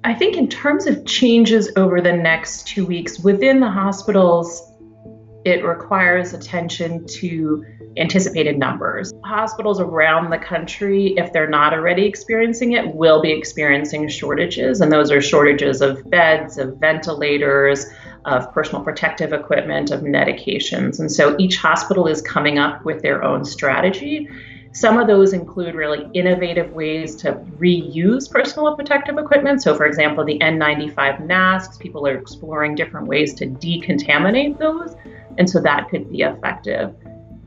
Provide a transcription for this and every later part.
I think in terms of changes over the next 2 weeks within the hospitals, it requires attention to anticipated numbers. Hospitals around the country, if they're not already experiencing it, will be experiencing shortages. And those are shortages of beds, of ventilators, of personal protective equipment, of medications. And so each hospital is coming up with their own strategy. Some of those include really innovative ways to reuse personal protective equipment. So, for example, the N95 masks, people are exploring different ways to decontaminate those. And so that could be effective.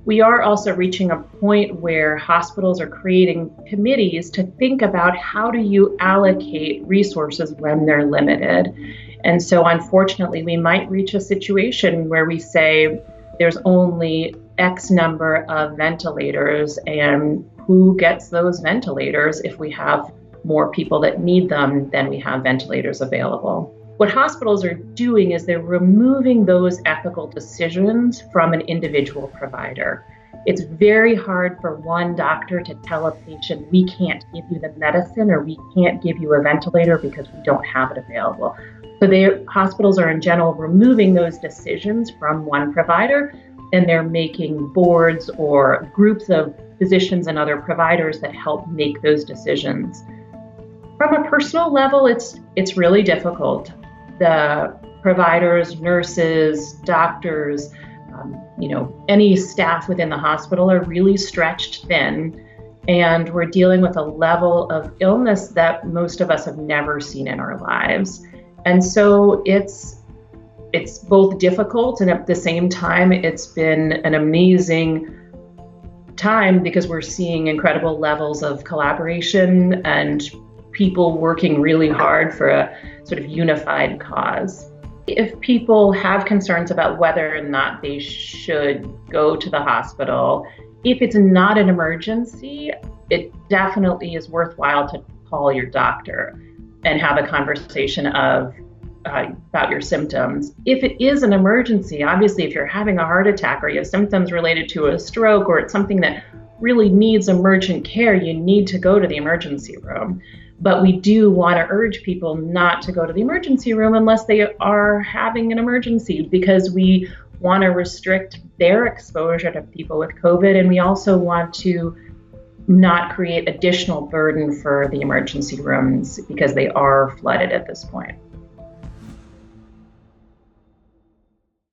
We are also reaching a point where hospitals are creating committees to think about how do you allocate resources when they're limited. And so unfortunately, we might reach a situation where we say there's only X number of ventilators, and who gets those ventilators if we have more people that need them than we have ventilators available. What hospitals are doing is they're removing those ethical decisions from an individual provider. It's very hard for one doctor to tell a patient, we can't give you the medicine or we can't give you a ventilator because we don't have it available. So hospitals are in general removing those decisions from one provider, and they're making boards or groups of physicians and other providers that help make those decisions. From a personal level, it's really difficult. The providers, nurses, doctors, any staff within the hospital are really stretched thin, and we're dealing with a level of illness that most of us have never seen in our lives. And so it's both difficult, and at the same time, it's been an amazing time because we're seeing incredible levels of collaboration and people working really hard for a sort of unified cause. If people have concerns about whether or not they should go to the hospital, if it's not an emergency, it definitely is worthwhile to call your doctor and have a conversation about your symptoms. If it is an emergency, obviously, if you're having a heart attack or you have symptoms related to a stroke or it's something that really needs emergent care, you need to go to the emergency room. But we do want to urge people not to go to the emergency room unless they are having an emergency, because we want to restrict their exposure to people with COVID, and we also want to not create additional burden for the emergency rooms because they are flooded at this point.